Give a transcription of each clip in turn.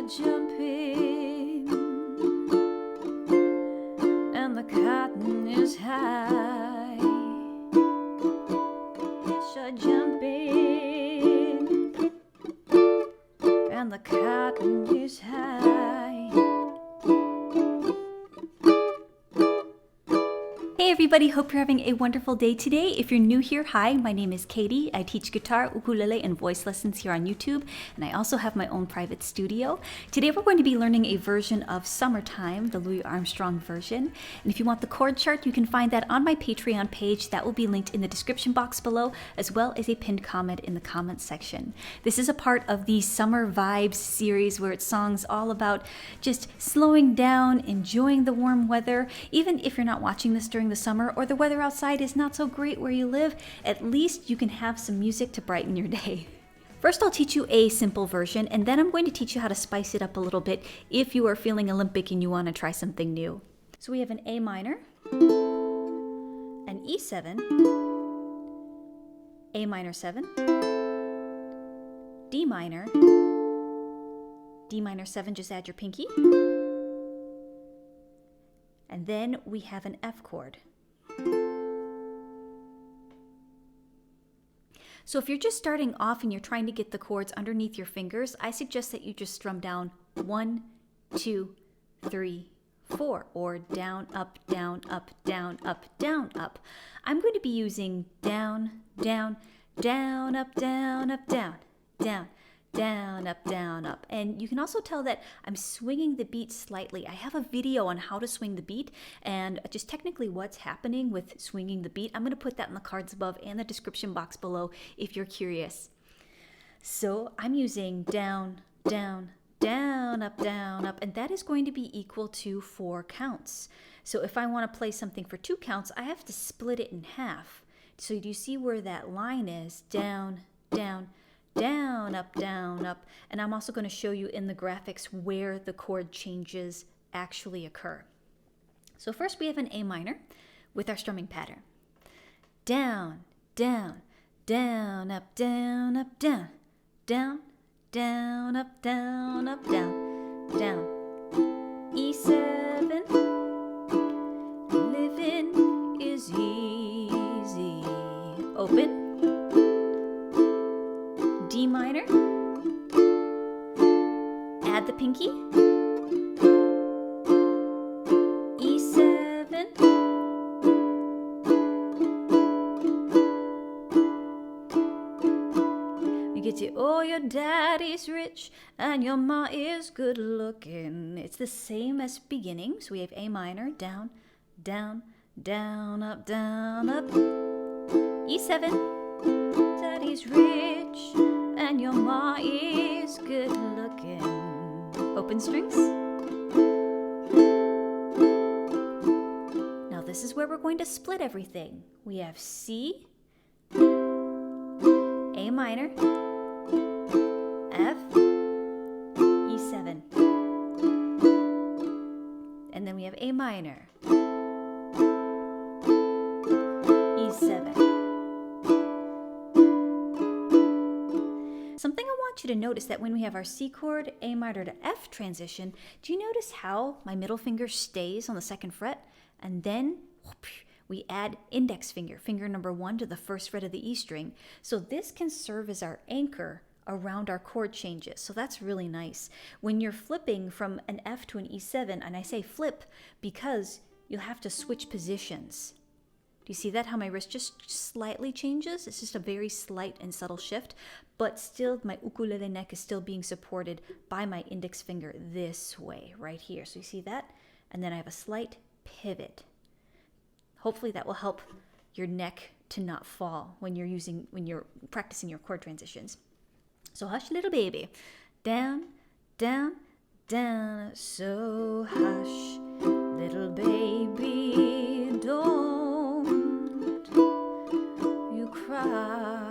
are jumping, and the cotton is high. Fish are jumping, and the cotton is high. Hey everybody, hope you're having a wonderful day today. If you're new here, hi, my name is Katie. I teach guitar, ukulele, and voice lessons here on YouTube, and I also have my own private studio. Today we're going to be learning a version of Summertime, the Louis Armstrong version. And if you want the chord chart, you can find that on my Patreon page. That will be linked in the description box below, as well as a pinned comment in the comments section. This is a part of the Summer Vibes series where it's songs all about just slowing down, enjoying the warm weather. Even if you're not watching this during the summer or the weather outside is not so great where you live, at least you can have some music to brighten your day. First, I'll teach you a simple version, and then I'm going to teach you how to spice it up a little bit if you are feeling Olympic and you want to try something new. So we have an A minor, an E7, A minor 7, D minor 7, just add your pinky, and then we have an F chord. So if you're just starting off and you're trying to get the chords underneath your fingers, I suggest that you just strum down 1, 2, 3, 4, or down, up, down, up, down, up, down, up. I'm going to be using down, down, down, up, down, up, down, down, down, up, down, up. And you can also tell that I'm swinging the beat slightly. I have a video on how to swing the beat and just technically what's happening with swinging the beat. I'm going to put that in the cards above and the description box below if you're curious. So I'm using down, down, down, up, and that is going to be equal to 4 counts. So if I want to play something for 2 counts, I have to split it in half. So do you see where that line is? Down, down, down, up, and I'm also going to show you in the graphics where the chord changes actually occur. So first we have an A minor with our strumming pattern. Down, down, down, up, down, down, down, down, up, down, down. E7, living is easy. Open. D minor, add the pinky, E7, we get to, oh, your daddy's rich and your ma is good looking. It's the same as beginning, so we have A minor, down, down, down, up, E7, daddy's rich and your ma is good looking. Open strings. Now this is where we're going to split everything. We have C, A minor, F, E7. And then we have A minor, E7. Something I want you to notice that when we have our C chord, A minor to F transition, do you notice how my middle finger stays on the 2nd fret? And then we add index finger, finger number 1 to the 1st fret of the E string. So this can serve as our anchor around our chord changes. So that's really nice. When you're flipping from an F to an E7, and I say flip because you'll have to switch positions. Do you see that, how my wrist just slightly changes? It's just a very slight and subtle shift, but still my ukulele neck is still being supported by my index finger this way, right here. So you see that? And then I have a slight pivot. Hopefully that will help your neck to not fall when you're practicing your chord transitions. So hush, little baby. Down, down, down. So hush, little baby, don't cry.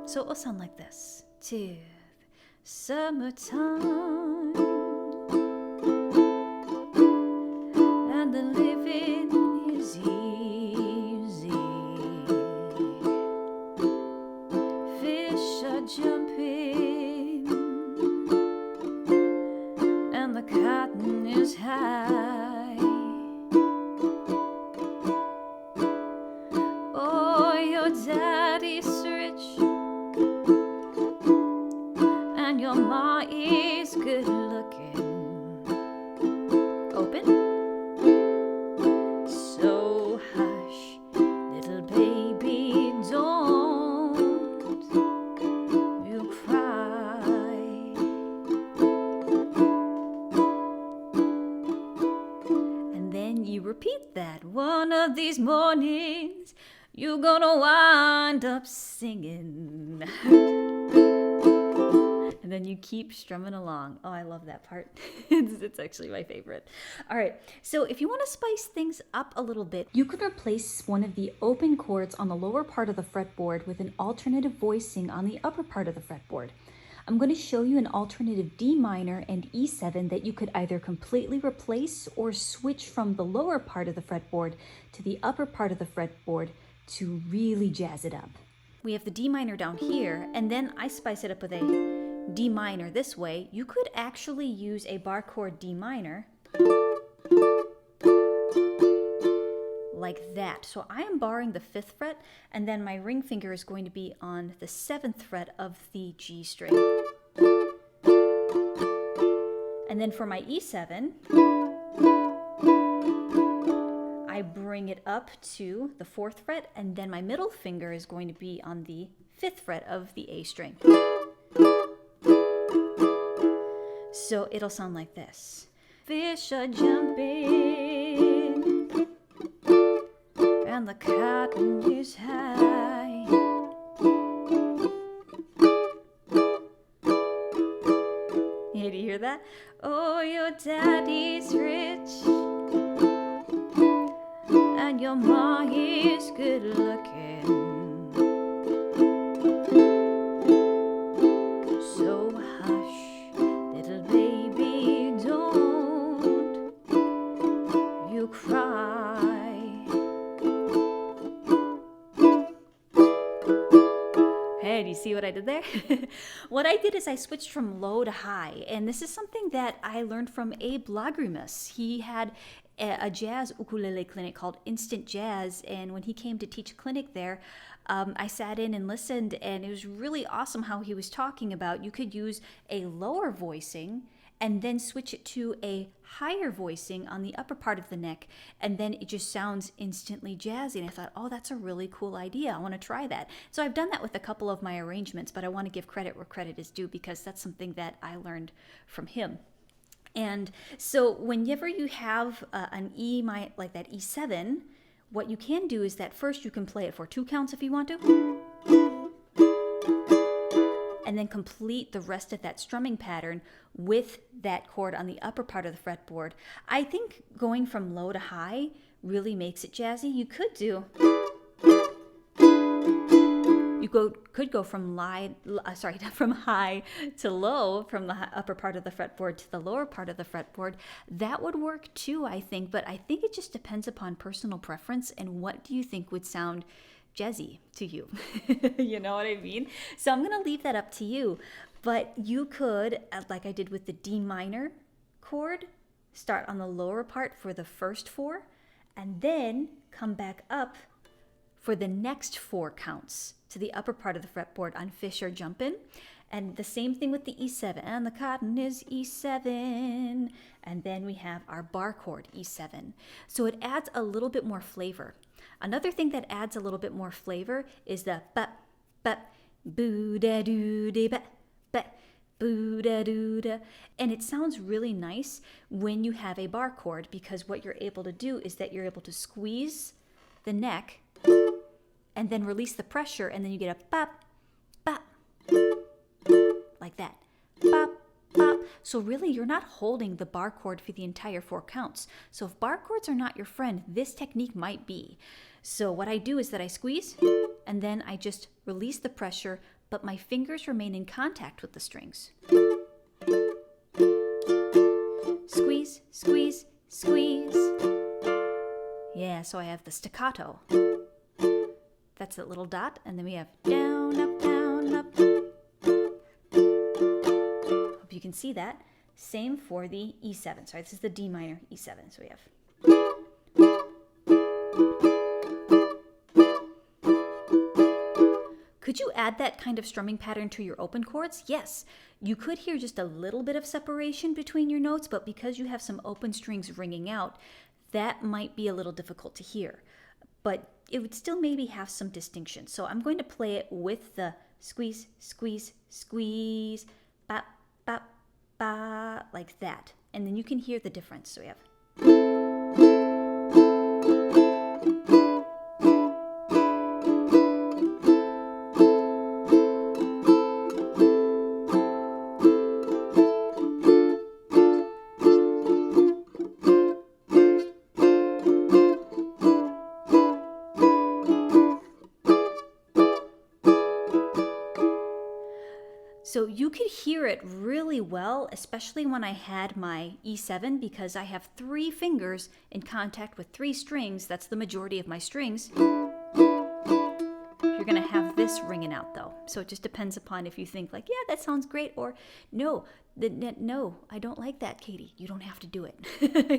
So it will sound like this. 2, summertime, and the living is easy. Fish are jumping and the cotton is high. Oh, your daddy's rich and your ma is good looking. Open. So hush, little baby, don't you cry. And then you repeat that. One of these mornings you're gonna wind up singing. And then you keep strumming along. Oh, I love that part. It's actually my favorite. All right, so if you want to spice things up a little bit, you could replace one of the open chords on the lower part of the fretboard with an alternative voicing on the upper part of the fretboard. I'm going to show you an alternative D minor and E7 that you could either completely replace or switch from the lower part of the fretboard to the upper part of the fretboard to really jazz it up. We have the D minor down here, and then I spice it up with a D minor this way. You could actually use a bar chord D minor like that. So I am barring the 5th fret, and then my ring finger is going to be on the 7th fret of the G string. And then for my E7, I bring it up to the 4th fret, and then my middle finger is going to be on the 5th fret of the A string. So it'll sound like this. Fish are jumping and the cotton is high. Hey, do you hear that? Oh, your daddy's rich and your ma is good looking. So hush, little baby, don't you cry. Hey, do you see what I did there? What I did is I switched from low to high, and this is something that I learned from Abe Lagrimus. He had a jazz ukulele clinic called Instant Jazz, and when he came to teach a clinic there, I sat in and listened, and it was really awesome how he was talking about you could use a lower voicing and then switch it to a higher voicing on the upper part of the neck, and then it just sounds instantly jazzy. And I thought, oh, that's a really cool idea. I want to try that. So I've done that with a couple of my arrangements, but I want to give credit where credit is due because that's something that I learned from him. And so whenever you have an E like that E7, what you can do is that first you can play it for 2 counts if you want to, and then complete the rest of that strumming pattern with that chord on the upper part of the fretboard. I think going from low to high really makes it jazzy. You could do, could go from from high to low, from the upper part of the fretboard to the lower part of the fretboard. That would work too, I think, but I think it just depends upon personal preference and what do you think would sound jazzy to you. You know what I mean? So I'm going to leave that up to you, but you could, like I did with the D minor chord, start on the lower part for the first 4 and then come back up for the next 4 counts to the upper part of the fretboard on Fish Are Jumpin'. And the same thing with the E7, and the cotton is E7, and then we have our bar chord E7. So it adds a little bit more flavor. Another thing that adds a little bit more flavor is the bap, bap, boo da doo de bap, bap, boo da doo da. And it sounds really nice when you have a bar chord because what you're able to do is that you're able to squeeze the neck and then release the pressure, and then you get a bap, bap, like that. Bop, bop. So really, you're not holding the bar chord for the entire 4 counts. So if bar chords are not your friend, this technique might be. So what I do is that I squeeze, and then I just release the pressure, but my fingers remain in contact with the strings. Squeeze, squeeze, squeeze. Yeah, so I have the staccato. That's that little dot, and then we have down, up, see that. Same for the E7. Sorry, this is the D minor E7. So we have. Could you add that kind of strumming pattern to your open chords? Yes. You could hear just a little bit of separation between your notes, but because you have some open strings ringing out, that might be a little difficult to hear. But it would still maybe have some distinction. So I'm going to play it with the squeeze, squeeze, squeeze, ba, ba, ba, like that. And then you can hear the difference. So we have. So you could hear it really well, especially when I had my E7, because I have 3 fingers in contact with 3 strings. That's the majority of my strings. You're going to have this ringing out though. So it just depends upon if you think like, yeah, that sounds great, or no, I don't like that, Katie. You don't have to do it.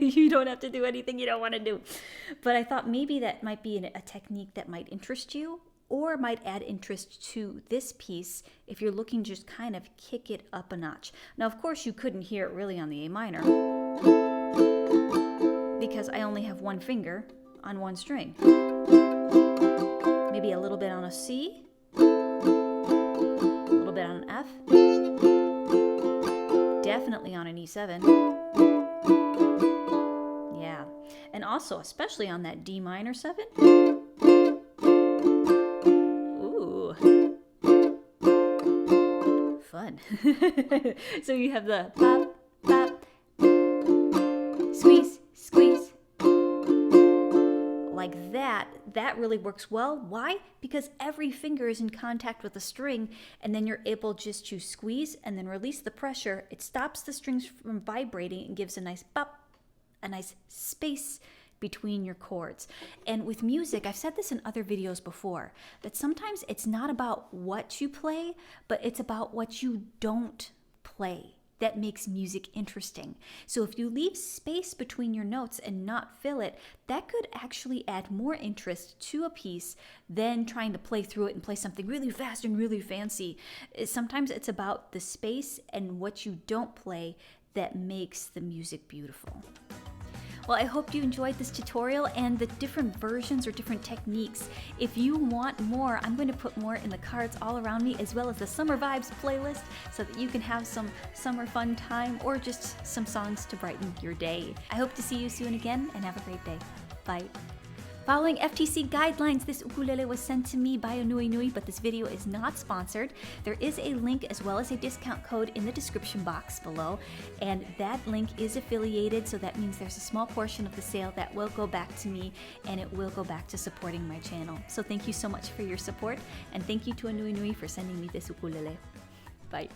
You don't have to do anything you don't want to do. But I thought maybe that might be a technique that might interest you, or might add interest to this piece if you're looking to just kind of kick it up a notch. Now, of course, you couldn't hear it really on the A minor because I only have 1 finger on 1 string. Maybe a little bit on a C, a little bit on an F, definitely on an E7. Yeah, and also, especially on that D minor 7. Fun. So you have the pop, pop, squeeze, squeeze. Like that. That really works well. Why? Because every finger is in contact with the string, and then you're able just to squeeze and then release the pressure. It stops the strings from vibrating and gives a nice pop, a nice space between your chords. And with music, I've said this in other videos before, that sometimes it's not about what you play, but it's about what you don't play that makes music interesting. So if you leave space between your notes and not fill it, that could actually add more interest to a piece than trying to play through it and play something really fast and really fancy. Sometimes it's about the space and what you don't play that makes the music beautiful. Well, I hope you enjoyed this tutorial and the different versions or different techniques. If you want more, I'm going to put more in the cards all around me, as well as the Summer Vibes playlist, so that you can have some summer fun time or just some songs to brighten your day. I hope to see you soon again, and have a great day. Bye. Following FTC guidelines, this ukulele was sent to me by a Nui Nui, but this video is not sponsored. There is a link as well as a discount code in the description box below, and that link is affiliated, so that means there's a small portion of the sale that will go back to me, and it will go back to supporting my channel. So thank you so much for your support, and thank you to a Nui Nui for sending me this ukulele. Bye.